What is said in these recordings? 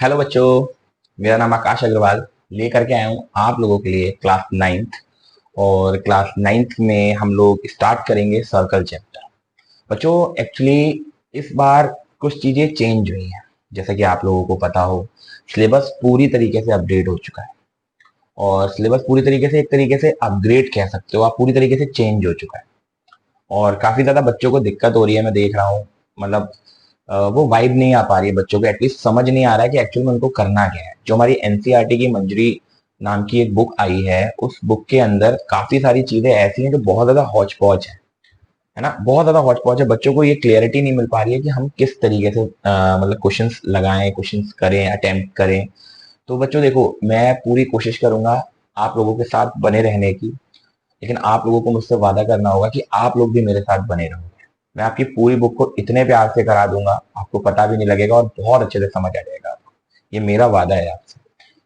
Hello बच्चों, मेरा नाम आकाश अग्रवाल। लेकर के आया हूँ आप लोगों के लिए क्लास नाइन्थ। और क्लास नाइन्थ में हम लोग स्टार्ट करेंगे सर्कल चैप्टर। बच्चों, एक्चुअली इस बार कुछ चीजें चेंज हुई हैं। जैसे कि आप लोगों को पता हो, सिलेबस पूरी तरीके से अपडेट हो चुका है। और सिलेबस पूरी तरीके से, एक तरीके से अपग्रेड कह सकते हो आप, पूरी तरीके से चेंज हो चुका है। और काफी ज्यादा बच्चों को दिक्कत हो रही है, मैं देख रहा हूँ। मतलब वो वाइब नहीं आ पा रही है बच्चों को, एटलीस्ट समझ नहीं आ रहा है कि एक्चुअल में उनको करना क्या है। जो हमारी एनसीईआरटी की मंजरी नाम की एक बुक आई है, उस बुक के अंदर काफी सारी चीजें ऐसी हैं जो बहुत ज्यादा हौच पौच है ना, बहुत ज्यादा हौच पौच है। बच्चों को ये क्लियरिटी नहीं मिल पा रही है कि हम किस तरीके से मतलब क्वेश्चंस लगाएं, क्वेश्चंस करें, अटेम्प्ट करें। तो बच्चों देखो, मैं पूरी कोशिश करूंगा आप लोगों के साथ बने रहने की। लेकिन आप लोगों को मुझसे वादा करना होगा कि आप लोग भी मेरे साथ बने रहोगे। मैं आपकी पूरी बुक को इतने प्यार से करा दूंगा, आपको पता भी नहीं लगेगा और बहुत अच्छे से समझ आ जाएगा आपको। ये मेरा वादा है आपसे।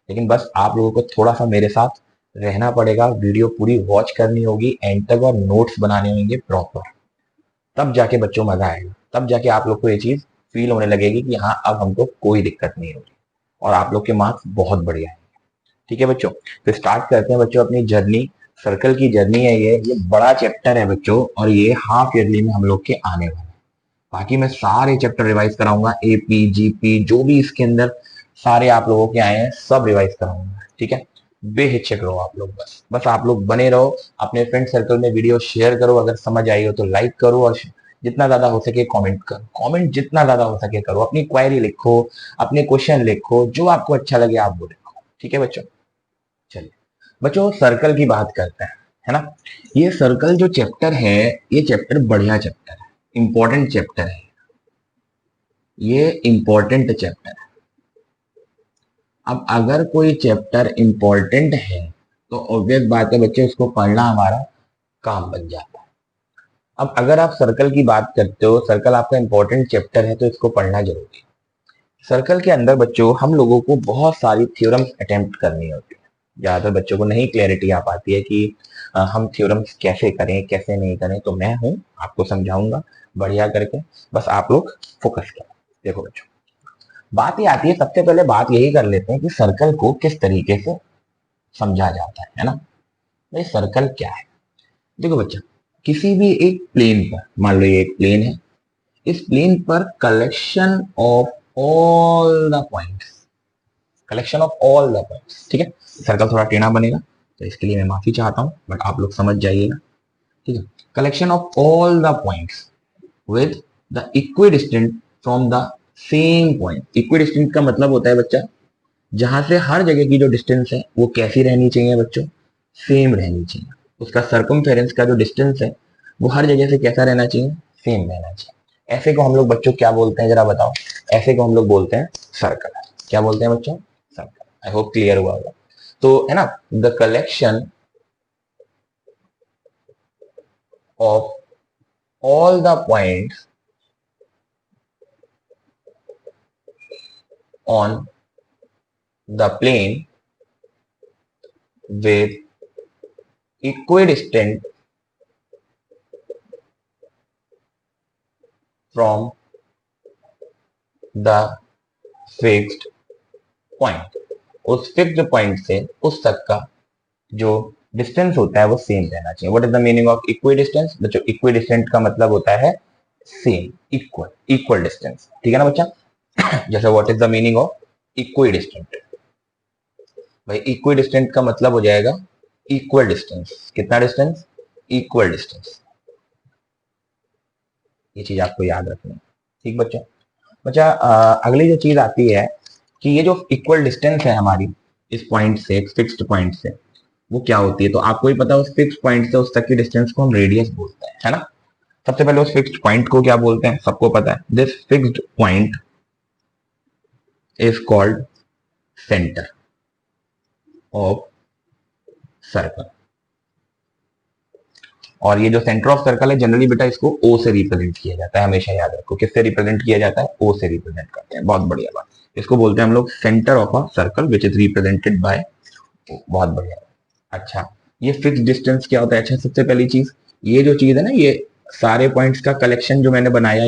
लेकिन बस आप लोगों को थोड़ा सा मेरे साथ रहना पड़ेगा, वीडियो पूरी वॉच करनी होगी एंड तक, और नोट्स बनाने होंगे प्रॉपर। तब जाके बच्चों मजा आएगा, तब जाके आप लोग को ये चीज फील होने लगेगी कि हाँ, अब हमको कोई दिक्कत नहीं होगी और आप लोग के मार्क्स बहुत बढ़िया है। ठीक है बच्चों, तो स्टार्ट करते हैं बच्चों अपनी जर्नी। सर्कल की जर्नी है ये बड़ा चैप्टर है बच्चों, और ये हाफ ईयरली में हम लोग के आने वाले हैं। बाकी मैं सारे चैप्टर रिवाइज कराऊंगा, एपी जीपी जो भी इसके अंदर सारे आप लोगों के आए हैं सब रिवाइज कराऊंगा। ठीक है, बेहिचक रहो आप लोग, बस बस आप लोग बने रहो। अपने फ्रेंड सर्कल में वीडियो शेयर करो, अगर समझ आई हो तो लाइक करो, और जितना ज्यादा हो सके कमेंट करो। कमेंट जितना ज्यादा हो सके करो, अपनी क्वेरी लिखो, अपने क्वेश्चन लिखो, जो आपको अच्छा लगे आप वो लिखो। ठीक है बच्चों, चलिए बच्चों सर्कल की बात करते हैं, है ना। ये सर्कल जो चैप्टर है, ये चैप्टर बढ़िया चैप्टर है, इंपॉर्टेंट चैप्टर है। ये इंपॉर्टेंट चैप्टर है। अब अगर कोई चैप्टर इंपॉर्टेंट है तो ऑब्वियस बात है बच्चे, उसको पढ़ना हमारा काम बन जाता है। अब अगर आप सर्कल की बात करते हो, सर्कल आपका इंपॉर्टेंट चैप्टर है, तो इसको पढ़ना जरूरी है। सर्कल के अंदर बच्चों हम लोगों को बहुत सारी थ्योरम्स अटेम्प्ट करनी होती है। ज्यादातर बच्चों को नहीं क्लैरिटी आ पाती है कि हम थ्योरम्स कैसे करें, कैसे नहीं करें। तो मैं हूं, आपको समझाऊंगा बढ़िया करके। बस आप लोग फोकस करें। देखो बच्चों, बात ये आती है, सबसे पहले बात यही कर लेते हैं कि सर्कल को किस तरीके से समझा जाता है ना। भाई सर्कल क्या है? देखो बच्चा, किसी भी एक प्लेन पर, मान लो ये एक प्लेन है, इस प्लेन पर collection of all the points, collection of all the points, ठीक है। सर्कल थोड़ा टेढ़ा बनेगा तो इसके लिए मैं माफी चाहता हूं, बट आप लोग समझ जाइएगा। ठीक है, collection of all the points with the equidistant from the same point. Equidistant का मतलब होता है बच्चा, जहां से हर जगह की जो डिस्टेंस है वो कैसी रहनी चाहिए बच्चों, सेम रहनी चाहिए। उसका सर्कमफेरेंस का जो डिस्टेंस है वो हर जगह से कैसा रहना चाहिए, सेम रहना चाहिए। ऐसे को हम लोग बच्चों क्या बोलते हैं जरा बताओ? ऐसे को हम लोग बोलते हैं सर्कल। क्या बोलते हैं बच्चों? सर्कल। आई होप क्लियर हुआ होगा। तो है ना, the collection of all the points on the plane with equidistant from the fixed point। उस फिक्स्ड पॉइंट से उस तक का जो डिस्टेंस होता है वो सेम रहना चाहिए। What is the meaning of equi distance बच्चों? इक्वी डिस्टेंस का मतलब होता है सेम, इक्वल, इक्वल डिस्टेंस। ठीक है ना बच्चा? जैसे what is the meaning of equi distant? भाई इक्वी डिस्टेंट का मतलब हो जाएगा इक्वल डिस्टेंस। कितना डिस्टेंस? Equal distance. ये चीज आपको याद रखनी है। ठीक बच्चों? बच्चा अगली जो चीज आती है कि ये जो इक्वल डिस्टेंस है हमारी इस पॉइंट से, एक फिक्स्ड पॉइंट से, वो क्या होती है? तो आपको ही पता है, उस फिक्स्ड पॉइंट से उस तक की डिस्टेंस को हम रेडियस बोलते हैं, है ना। सबसे पहले उस फिक्स्ड पॉइंट को क्या बोलते हैं, सबको पता है। This fixed point is called centre of circle. और ये जो सेंटर ऑफ सर्कल है, जनरली बेटा इसको ओ से रिप्रेजेंट किया जाता है, हमेशा याद रखो। किससे रिप्रेजेंट किया जाता है? ओ से रिप्रेजेंट करते हैं। बहुत बढ़िया बात। इसको बोलते हैं हम लोग centre of a circle which is represented by O. बहुत बढ़िया। अच्छा, ये फिक्स डिस्टेंस क्या होता है? अच्छा, सबसे पहली चीज, ये जो चीज है ना, ये सारे पॉइंट्स का कलेक्शन जो मैंने बनाया,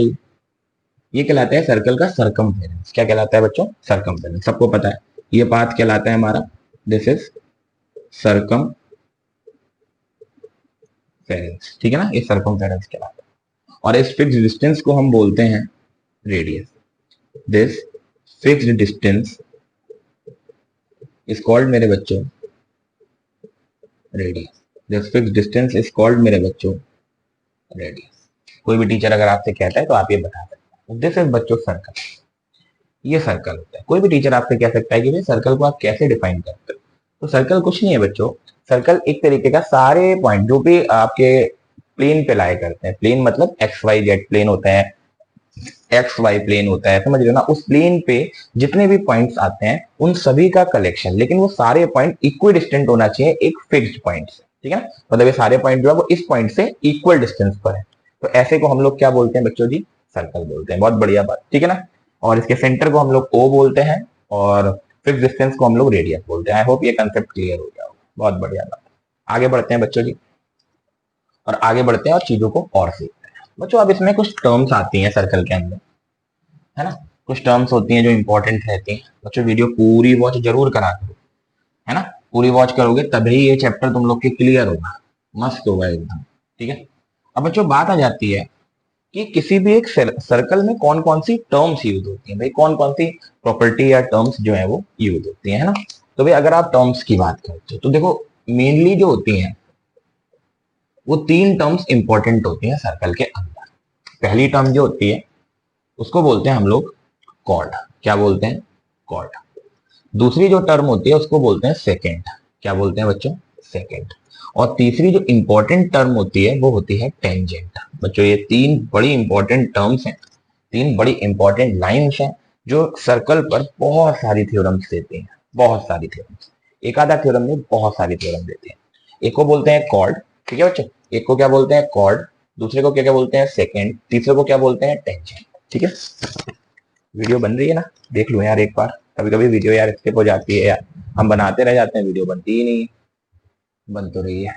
ये कहलाता है सर्कल का सरकमफेरेंस। क्या कहलाता है बच्चों? सरकमफेरेंस। सबको पता है ये पाथ कहलाता है हमारा, दिस इज सरकमफेरेंस, ठीक है ना, ये सरकमफेरेंस कहलाता है। और इस फिक्स डिस्टेंस को हम बोलते हैं radius. This fixed distance is called मेरे बच्चों radius. This fixed distance is called मेरे बच्चों रेडियस। कोई भी टीचर अगर आपसे कहता है तो आप ये बता सकते हैं दिस इज बच्चों सर्कल, ये सर्कल होता है। कोई भी टीचर आपसे कह सकता है कि भाई सर्कल को आप कैसे डिफाइन करते हो, तो सर्कल कुछ नहीं है बच्चों। सर्कल एक तरीके का सारे पॉइंट जो भी आपके प्लेन पे लाया करते हैं, प्लेन मतलब एक्स वाई जेड प्लेन होता है, एक्स वाई प्लेन होता है, समझ रहे हो ना, उस प्लेन पे जितने भी पॉइंट्स आते हैं उन सभी का कलेक्शन, लेकिन वो सारे पॉइंट इक्वल डिस्टेंट होना चाहिए एक फिक्स्ड पॉइंट से, ठीक है ना। मतलब ये सारे पॉइंट जो है वो इस पॉइंट से इक्वल डिस्टेंस पर है, तो ऐसे को हम लोग क्या बोलते हैं बच्चों जी? सर्कल बोलते हैं। बहुत बढ़िया बात, ठीक है ना। और इसके सेंटर को हम लोग ओ बोलते हैं और फिक्स डिस्टेंस को हम लोग रेडियस बोलते हैं। आई होप ये कंसेप्ट क्लियर हो गया होगा। बहुत बढ़िया बात। आगे बढ़ते हैं बच्चों जी, और आगे बढ़ते हैं और चीजों को और सीखते हैं बच्चों। अब इसमें कुछ टर्म्स आती हैं सर्कल के अंदर, है ना, कुछ टर्म्स होती हैं जो इंपॉर्टेंट रहती हैं बच्चों। वीडियो पूरी वॉच जरूर करा करो, है ना, पूरी वॉच करोगे तभी ये चैप्टर तुम लोग के क्लियर होगा, मस्त होगा एकदम, ठीक है। अब बच्चों बात आ जाती है कि किसी भी एक सर्कल में कौन कौन सी टर्म्स यूज होती हैं, भाई कौन कौन सी प्रॉपर्टी या टर्म्स जो है वो यूज होती है ना। तो भाई अगर आप टर्म्स की बात करते हो तो देखो मेनली जो होती हैं वो तीन टर्म्स इंपॉर्टेंट होती हैं सर्कल के अंदर। पहली टर्म जो होती है उसको बोलते हैं हम लोग कॉर्ड। क्या बोलते हैं? कॉर्ड। दूसरी जो टर्म होती है उसको बोलते हैं सेकेंड। क्या बोलते हैं बच्चों? सेकेंड। और तीसरी जो इंपॉर्टेंट टर्म होती है वो होती है टेंजेंट। बच्चों ये तीन बड़ी इंपॉर्टेंट टर्म्स हैं, तीन बड़ी इंपॉर्टेंट लाइंस हैं जो सर्कल पर बहुत सारी थ्योरम्स देती हैं, बहुत सारी थ्योरम्स। एक आधा थ्योरम नहीं, बहुत सारी थ्योरम देती हैं। एक को बोलते हैं कॉर्ड, ठीक है बच्चों, एक को क्या बोलते हैं कॉर्ड, दूसरे को क्या क्या बोलते हैं सेकेंड, तीसरे को क्या बोलते हैं टेंजेंट, ठीक है। वीडियो बन रही है ना, देख लो यार एक बार। कभी कभी वीडियो यार स्किप हो जाती है यार, हम बनाते रह जाते हैं, वीडियो बनती ही नहीं है। बन तो रही है,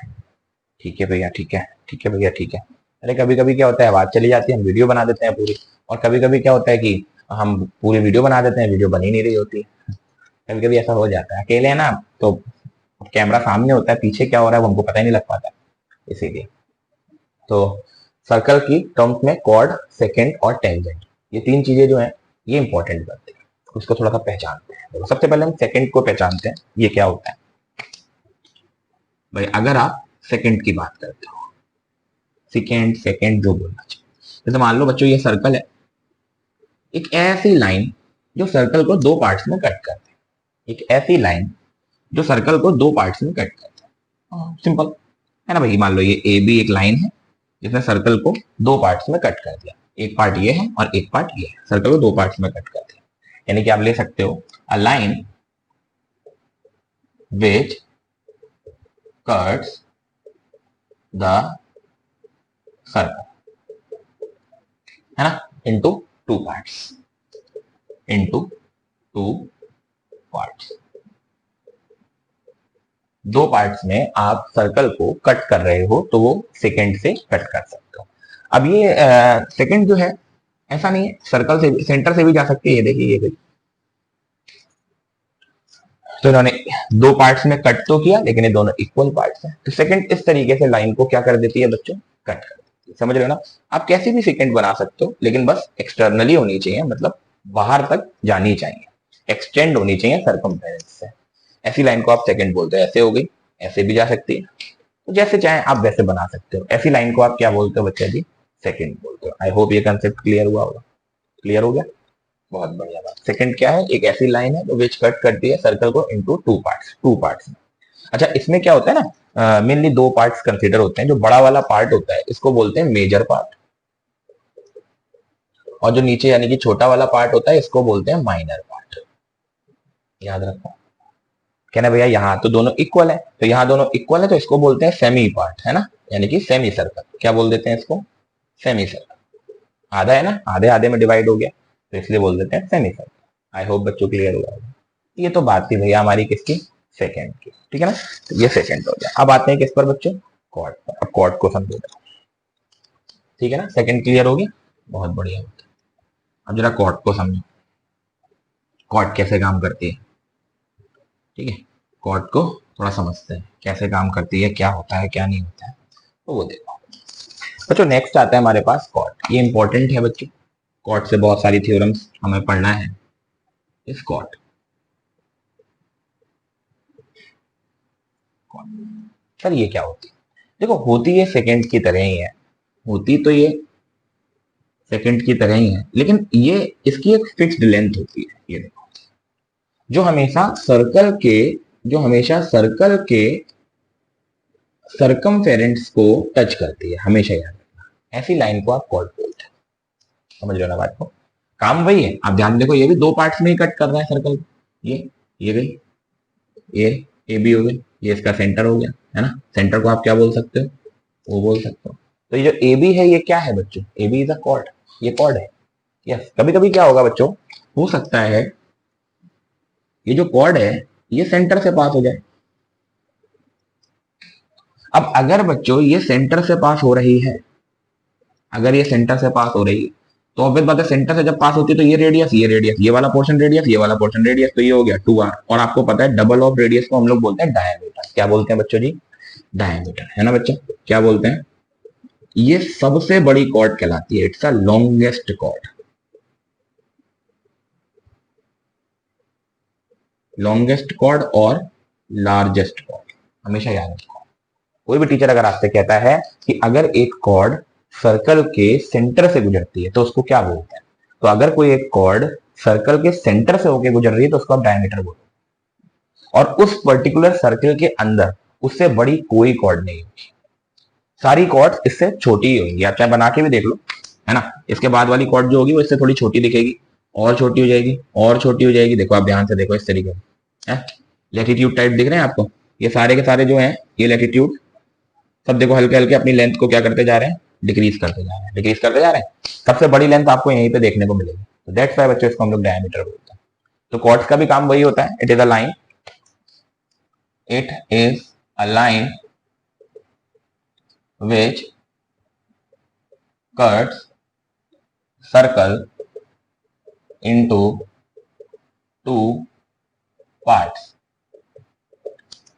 ठीक है भैया, ठीक है, ठीक है भैया, ठीक है। अरे कभी कभी क्या होता है आवाज चली जाती है, हम वीडियो बना देते हैं पूरी, और कभी कभी क्या होता है कि हम पूरी वीडियो बना देते हैं, वीडियो बन ही नहीं रही होती। कभी कभी ऐसा हो जाता है, अकेले है ना तो कैमरा सामने होता है, पीछे क्या हो रहा है वो हमको पता ही नहीं लग पाता, इसीलिए। तो सर्कल की टर्म्स में कॉर्ड, सेकेंड और टेंजेंट, ये तीन चीजें जो है ये इंपॉर्टेंट करती है, उसको थोड़ा सा पहचानते हैं। तो सबसे पहले हम सेकेंड को पहचानते हैं, ये क्या होता है भाई। अगर आप सेकेंड की बात करते हो, सेकेंड सेकेंड जो बोलना चाहिए, जैसे मान लो बच्चों ये सर्कल है, एक ऐसी लाइन जो सर्कल को दो पार्ट्स में कट करते हैं, एक ऐसी लाइन जो सर्कल को दो पार्ट्स में कट करते हैं, सिंपल है ना भाई। मान लो ये ए बी एक लाइन है जिसने सर्कल को दो पार्ट्स में कट कर दिया, एक पार्ट ये है और एक पार्ट ये है, सर्कल को दो पार्ट्स में कट कर दिया। यानी कि आप ले सकते हो a line which cuts the circle, है ना, into two parts, into two parts. दो पार्ट्स में आप सर्कल को कट कर रहे हो तो वो सेकेंड से कट कर सकते हो। अब ये सेकेंड जो है ऐसा नहीं है, सर्कल से सेंटर से भी जा सकती है, ये देखिए ये देखिए। तो इन्होंने दो पार्ट्स में कट तो किया लेकिन ये दोनों इक्वल पार्ट्स हैं, तो सेकंड इस तरीके से लाइन को क्या कर देती है बच्चों? कट कर देती है। समझ रहे हो ना। आप कैसे भी सेकंड बना सकते हो लेकिन बस एक्सटर्नली होनी चाहिए, मतलब बाहर तक जानी चाहिए, एक्सटेंड होनी चाहिए सरकमफेरेंस से। ऐसी लाइन को आप सेकंड बोलते हो। ऐसे हो गई, ऐसे भी जा सकती है, तो जैसे चाहे आप वैसे बना सकते हो। ऐसी लाइन को आप क्या बोलते हो बच्चा जी? सेकंड बोलते हो। आई होप ये कंसेप्ट क्लियर हुआ होगा। क्लियर हो गया, बहुत बढ़िया बात। सेकंड क्या है? एक ऐसी लाइन है जो विच कट करती है सर्कल को इनटू टू पार्ट्स में। अच्छा इसमें क्या होता है ना, मेनली दो पार्ट्स कंसीडर होते हैं। जो बड़ा वाला पार्ट होता है इसको बोलते हैं मेजर पार्ट, और जो नीचे यानी कि छोटा वाला पार्ट होता है इसको बोलते हैं माइनर पार्ट। याद रखो, कहना भैया यहाँ तो दोनों इक्वल है, तो यहाँ दोनों इक्वल है तो इसको बोलते हैं सेमी पार्ट, है ना, यानी कि सेमी सर्कल। क्या बोल देते हैं इसको? Semi circle. आधा है ना, आधे आधे में डिवाइड हो गया तो इसलिए बोल देते हैं सेमी सर्कल। आई होप बच्चों क्लियर हुआ। ये तो बात थी भैया हमारी किसकी? सेकेंड की, ठीक है ना। तो ये सेकेंड हो गया। अब आते हैं किस पर बच्चों? कॉर्ड पर। अब कॉर्ड को समझो, ठीक है ना। सेकेंड क्लियर हो गया, बहुत बढ़िया होता है। अब जरा कॉर्ड को समझो, कॉर्ड कैसे काम करती है। ठीक है, कॉर्ड को थोड़ा समझते हैं, कैसे काम करती है, क्या होता है क्या नहीं होता है, तो वो देखो बच्चों। नेक्स्ट आता है हमारे पास कॉर्ड। ये इंपॉर्टेंट है बच्चों, कॉर्ड से बहुत सारी थ्योरम्स हमें पढ़ना है। इस कॉर्ड, सर ये क्या होती है? देखो होती है सेकंड की तरह ही है, होती तो ये सेकंड की तरह ही है, लेकिन ये इसकी एक फिक्स्ड लेंथ होती है। ये देखो, जो हमेशा सर्कल के जो हमेशा सर्कल के सरकमफेरेंस को टच करती है, हमेशा याद रखना। ऐसी लाइन को आप कॉर्ड बोलते हैं। समझ लो ना बात को, काम वही है। आप ध्यान देखो, ये भी दो पार्ट्स में ही कट कर रहा है सर्कल। ये गई, ये बी हो गई, ये इसका सेंटर हो गया, है ना। सेंटर को आप क्या बोल सकते हो? वो बोल सकते हो। तो ये जो ए बी है, ये क्या है बच्चों? A B is a chord, ये कॉर्ड है। यस, कभी कभी क्या होगा बच्चों, हो सकता है ये जो कॉर्ड है ये सेंटर से पास हो जाए। अब अगर बच्चों ये सेंटर से पास हो रही है, अगर ये सेंटर से पास हो रही है, तो ऑब्वियस बात है सेंटर से जब पास होती है तो ये रेडियस, ये रेडियस, ये वाला पोर्शन रेडियस, ये वाला पोर्शन रेडियस, तो ये हो गया 2r। और आपको पता है डबल ऑफ रेडियस को हम लोग बोलते हैं डायमीटर। क्या बोलते हैं बच्चों जी? डायमीटर, है ना बच्चों। क्या बोलते हैं? ये सबसे बड़ी कॉर्ड कहलाती है, it's a longest chord. Longest chord और लार्जेस्ट कॉर्ड, हमेशा याद रखो। कोई भी टीचर अगर आपसे कहता है कि अगर एक कॉर्ड सर्कल के सेंटर से गुजरती है तो उसको क्या बोलते हैं, तो अगर कोई एक कॉर्ड सर्कल के सेंटर से होकर गुजर रही है तो उसको आप डायमीटर बोलो। और उस पर्टिकुलर सर्कल के अंदर उससे बड़ी कोई कॉर्ड नहीं होगी, सारी कॉर्ड इससे छोटी ही होगी। आप चाहे बना के भी देख लो, है ना। इसके बाद वाली कॉर्ड जो होगी वो इससे थोड़ी छोटी दिखेगी, और छोटी हो जाएगी, और छोटी हो जाएगी। देखो आप ध्यान से देखो, इस तरीके से है। लैटिट्यूड टाइप दिख रहे हैं आपको? ये सारे के सारे जो हैं, ये लैटिट्यूड सब देखो हल्के हल्के अपनी लेंथ को क्या करते जा रहे हैं? डिक्रीज करते जा रहे हैं, डिक्रीज करते जा रहे हैं। सबसे बड़ी लेंथ आपको यहीं पे देखने को मिलेगी। तो दैट्स व्हाई बच्चों इसको हम लोग डायमीटर बोलते हैं। तो कॉर्ड्स का भी काम वही होता है, it is a line, it is a line which cuts circle into two parts।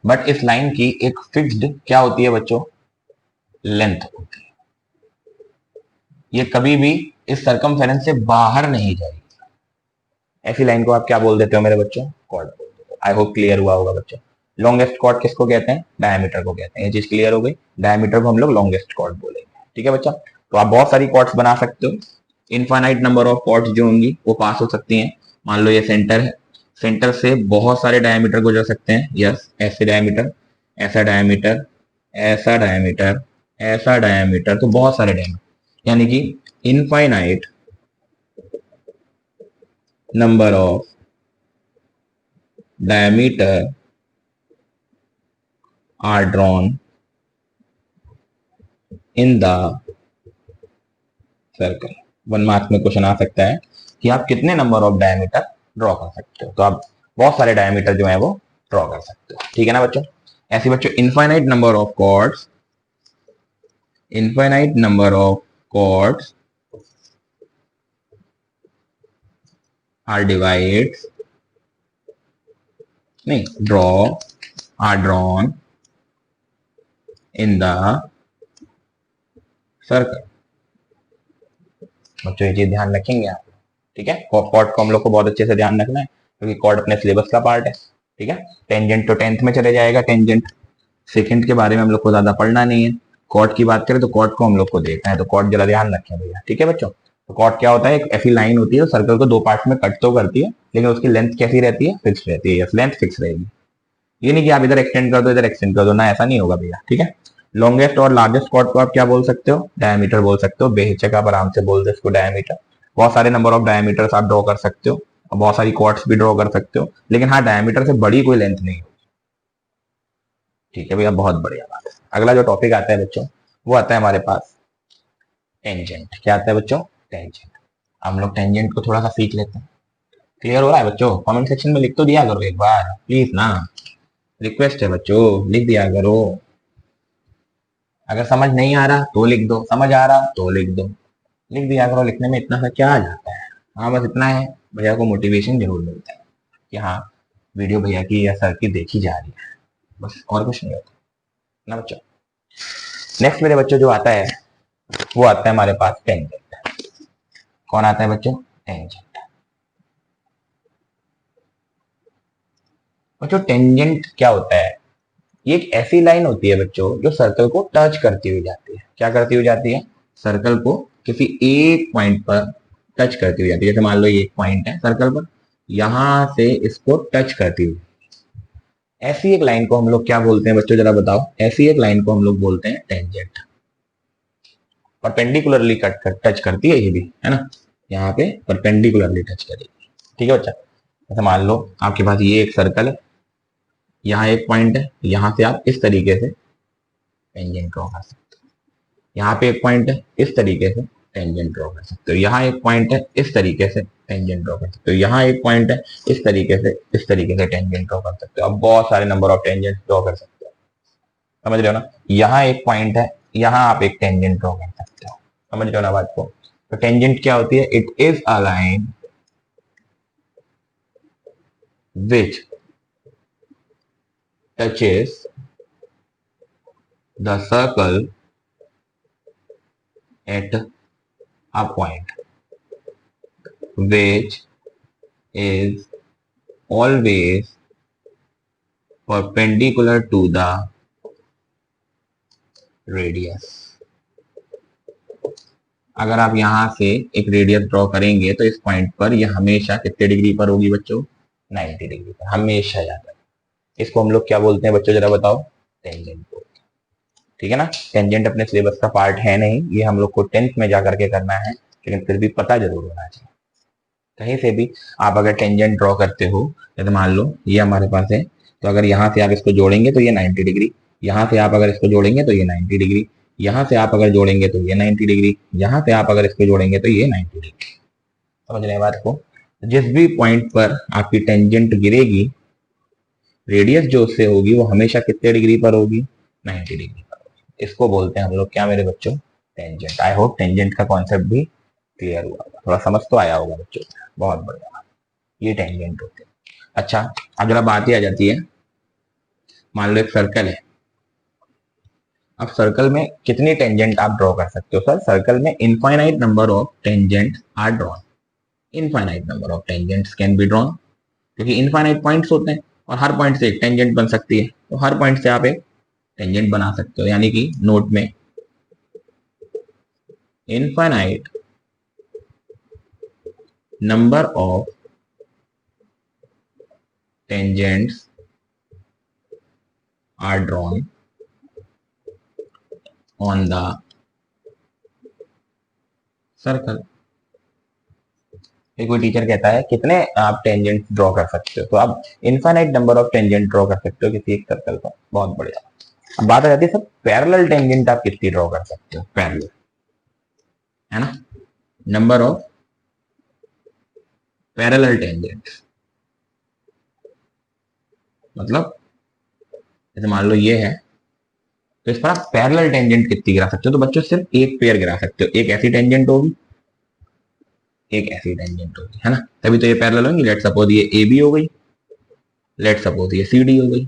But इस लाइन की एक फिक्स्ड क्या होती है बच्चों? लेंथ होती है। ये कभी भी इस सरकमफेरेंस से बाहर नहीं जाएगी। ऐसी लाइन को आप क्या बोल देते हो मेरे बच्चों? कॉर्ड बोल देते हो। आई होप क्लियर हुआ होगा बच्चों। लॉन्गेस्ट कॉर्ड किसको कहते हैं? डायमीटर को कहते हैं। ये चीज क्लियर हो गई, डायमीटर को हम लोग लॉन्गेस्ट कॉर्ड बोलेंगे। ठीक है बच्चा, तो आप बहुत सारी कॉर्ड्स बना सकते हो। इनफाइनाइट नंबर ऑफ कॉर्ड्स जो होंगी वो पास हो सकती हैं। मान लो ये सेंटर है, सेंटर से बहुत सारे डायमीटर गुजर सकते हैं। यस, ऐसे डायमीटर, ऐसा डायमीटर, ऐसा डायमीटर, ऐसा डायमीटर, तो बहुत सारे डायमीटर, यानी कि infinite number of diameter are drawn in the circle। 1 marks में क्वेश्चन आ सकता है कि आप कितने नंबर ऑफ डायमीटर ड्रॉ कर सकते हो, तो आप बहुत सारे डायमीटर जो है वो ड्रॉ कर सकते हो। ठीक है ना बच्चों। ऐसे बच्चों infinite number of chords, infinite number of chords are divides, नहीं, draw are drawn in the circle. बच्चों ये चीज ध्यान रखेंगे आप, ठीक है। कॉर्ड को हम लोग को बहुत अच्छे से ध्यान रखना है, क्योंकि कॉर्ड अपने सिलेबस का पार्ट है। ठीक है, टेंजेंट तो 10th में चले जाएगा, टेंजेंट सेकंड के बारे में हम लोग को ज्यादा पढ़ना नहीं है। कॉर्ड की बात करें तो कॉर्ड को हम लोग को देखना है, तो कॉर्ड जरा ध्यान रखें भैया। ठीक है बच्चों, तो कॉर्ड क्या होता है? एक ऐसी लाइन होती है सर्कल को दो पार्ट में कट तो करती है, लेकिन उसकी लेंथ कैसी रहती है? फिक्स रहती है। यस, लेंथ फिक्स रहेगी। ये नहीं कि आप इधर एक्सटेंड कर दो इधर एक्सटेंड कर दो ना, ऐसा नहीं होगा भैया। ठीक है, लॉन्गेस्ट और लार्जेस्ट कॉर्ड को आप क्या बोल सकते हो? डायमीटर बोल सकते हो। बेहिचक आप आराम से बोल दो इसको डायमीटर। बहुत सारे नंबर ऑफ डायमीटर्स आप ड्रॉ कर सकते हो, और बहुत सारी कॉर्ड्स भी ड्रॉ कर सकते हो, लेकिन हाँ डायमीटर से बड़ी कोई लेंथ नहीं होगी। ठीक है भैया, बहुत बढ़िया बात है। अगला जो टॉपिक आता है बच्चों, वो आता है हमारे पास टेंजेंट। क्या आता है बच्चों? टेंजेंट। हम लोग टेंजेंट को थोड़ा सा सीख लेते हैं। क्लियर हो रहा है बच्चों? कमेंट सेक्शन में लिख तो दिया करो एक बार प्लीज ना, रिक्वेस्ट है बच्चों, लिख दिया करो। अगर समझ नहीं आ रहा तो लिख दो, समझ आ रहा तो लिख दो, लिख दिया करो। लिखने में इतना सा क्या आ जाता है? हाँ बस इतना है, भैया को मोटिवेशन जरूर मिलता है कि हाँ वीडियो भैया की या सर की देखी जा रही है, बस और कुछ नहीं होता ना बच्चों। नेक्स्ट मेरे बच्चों जो आता है वो आता है हमारे पास टेंजेंट। कौन आता है बच्चों? टेंजेंट। बच्चों टेंजेंट क्या होता है? ये एक ऐसी लाइन होती है बच्चों जो सर्कल को टच करती हुई जाती है। क्या करती हुई जाती है? सर्कल को किसी एक पॉइंट पर टच करती हुई जाती है। जैसे मान लो ये एक पॉइंट है सर्कल पर, यहां से इसको टच करती हुई, ऐसी एक लाइन को हम लोग क्या बोलते हैं बच्चों, जरा बताओ? ऐसी एक लाइन को हम लोग बोलते हैं टेंजेंट। परपेंडिकुलरली कट कर टच करती है ये भी, है ना, यहाँ पे परपेंडिकुलरली टच करेगी। ठीक है बच्चा? जैसे मान लो आपके पास ये एक सर्कल है, यहाँ एक पॉइंट है, यहाँ से आप इस तरीके से टेंजेंट ड्रॉ कर सकते हो। यहाँ पे एक पॉइंट है, इस तरीके से टेंजेंट ड्रॉ कर सकते हो। यहाँ एक पॉइंट है, इस तरीके से टेंजेंट ड्रॉ कर सकते हो। यहाँ एक पॉइंट है, इस तरीके से टेंजेंट ड्रॉ कर सकते हो। अब बहुत सारे नंबर ऑफ टेंजेंट ड्रॉ कर सकते हो, समझ रहे हो ना? यहाँ एक पॉइंट है, यहाँ आप एक टेंजेंट ड्रॉ कर सकते हो, समझ रहे हो ना बात को? तो टेंजेंट क्या होती है? It is a line which touches the circle at a point which is always perpendicular to the radius। अगर आप यहां से एक रेडियस ड्रॉ करेंगे तो इस पॉइंट पर यह हमेशा कितने डिग्री पर होगी बच्चों? 90 डिग्री पर, हमेशा याद रखें। इसको हम लोग क्या बोलते हैं बच्चों, जरा बताओ? टेंजेंट बोलते हैं। ठीक है ना? टेंजेंट अपने सिलेबस का पार्ट है नहीं, ये हम लोग को 10th में जाकर के करना है, लेकिन फिर भी पता जरूर होना चाहिए। कहीं से भी आप अगर टेंजेंट ड्रॉ करते हो, जैसे मान लो ये हमारे पास है, तो अगर यहाँ से आप इसको जोड़ेंगे तो ये 90 डिग्री, यहाँ से आप अगर इसको जोड़ेंगे तो ये 90 डिग्री, यहाँ से आप अगर जोड़ेंगे तो ये 90 डिग्री, यहाँ से आप अगर इसको जोड़ेंगे तो ये 90 डिग्री। समझ रहे हैं बात को? जिस भी पॉइंट पर आपकी टेंजेंट गिरेगी, रेडियस जो उससे होगी वो हमेशा कितने डिग्री पर होगी? 90 डिग्री पर होगी। इसको बोलते हैं हम लोग क्या मेरे बच्चों? टेंजेंट। आई होप टेंजेंट का कॉन्सेप्ट भी क्लियर हुआ होगा, थोड़ा समझ तो आया होगा बच्चों। बहुत बढ़िया, ये टेंजेंट होते हैं। अच्छा, अब जरा बात ही आ जाती है, मान लो एक सर्कल है। अब सर्कल में कितनी टेंजेंट आप ड्रॉ कर सकते हो? सर सर्कल में infinite number of tangent are drawn. Infinite number of tangents can be drawn, क्योंकि इनफाइनाइट पॉइंट्स होते हैं और हर पॉइंट से एक टेंजेंट बन सकती है, तो हर पॉइंट से आप एक टेंजेंट बना सकते हो। यानी कि नोट में infinite number of tangents are drawn on the circle. कोई टीचर कहता है कितने आप टेंजेंट ड्रॉ कर सकते हो, तो आप infinite number of tangent draw कर सकते हो किसी एक सर्कल पर। बहुत बढ़िया। अब बात आ जाती है सर पैरेलल टेंजेंट आप कितनी ड्रॉ कर सकते हो? पैरेलल, है ना, नंबर ऑफ पैरेलल टेंजेंट, मतलब जैसे मान लो ये है, तो इस पर आप पैरेलल टेंजेंट कितनी गिरा सकते हो? तो बच्चों सिर्फ एक पेयर गिरा सकते हो, एक ऐसी टेंजेंट होगी, एक ऐसी टेंजेंट होगी, है ना, तभी तो ये पैरेलल होंगी। लेट सपोज ये ए बी हो गई, लेट सपोज ये सी डी हो गई,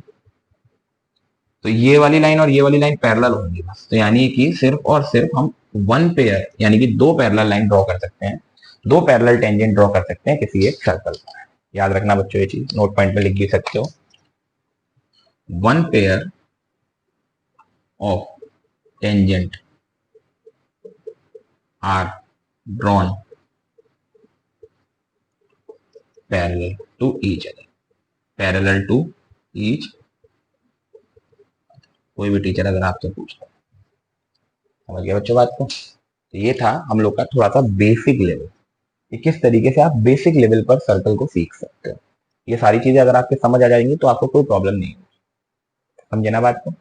तो ये वाली लाइन और ये वाली लाइन पैरेलल होंगी बस। तो यानी कि सिर्फ और सिर्फ हम वन पेयर यानी कि दो पैरेलल लाइन ड्रॉ कर सकते हैं, दो पैरेलल टेंजेंट ड्रॉ कर सकते हैं किसी एक सर्कल पर। याद रखना बच्चों ये चीज, नोट पॉइंट में लिख भी सकते हो। One pair of tangent are drawn parallel to each other, parallel to each. कोई भी टीचर अगर आपसे पूछता, समझ गया बच्चों बात को? तो ये था हम लोग का थोड़ा सा बेसिक लेवल, कि किस तरीके से आप बेसिक लेवल पर सर्कल को सीख सकते हो। ये सारी चीजें अगर आपके समझ आ जाएंगी तो आपको कोई प्रॉब्लम नहीं होगी। समझे ना बात को?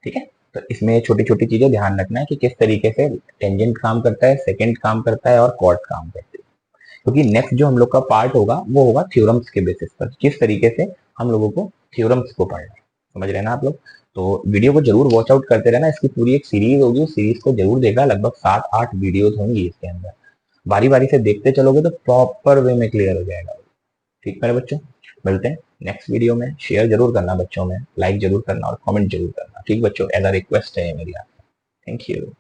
ठीक है, तो इसमें छोटी छोटी चीजें ध्यान रखना है कि किस तरीके से टेंजेंट काम करता है, सेकेंड काम करता है और कॉट काम करती है। क्योंकि नेक्स्ट जो हम लोग का पार्ट होगा वो होगा थ्योरम्स के बेसिस पर, किस तरीके से हम लोगों को थ्योरम्स को पढ़ना है। समझ रहे ना आप लोग? तो वीडियो को जरूर वॉच आउट करते रहना, इसकी पूरी एक सीरीज होगी, उस सीरीज को जरूर देखा, लगभग 7-8 वीडियोज होंगी इसके अंदर। बारी बारी से देखते चलोगे तो प्रॉपर वे में क्लियर हो जाएगा। ठीक मेरे बच्चों, मिलते हैं नेक्स्ट वीडियो में। शेयर जरूर करना बच्चों में, लाइक जरूर करना और कमेंट जरूर करना। ठीक बच्चों, एज अ रिक्वेस्ट है मेरी आपसे। Thank you.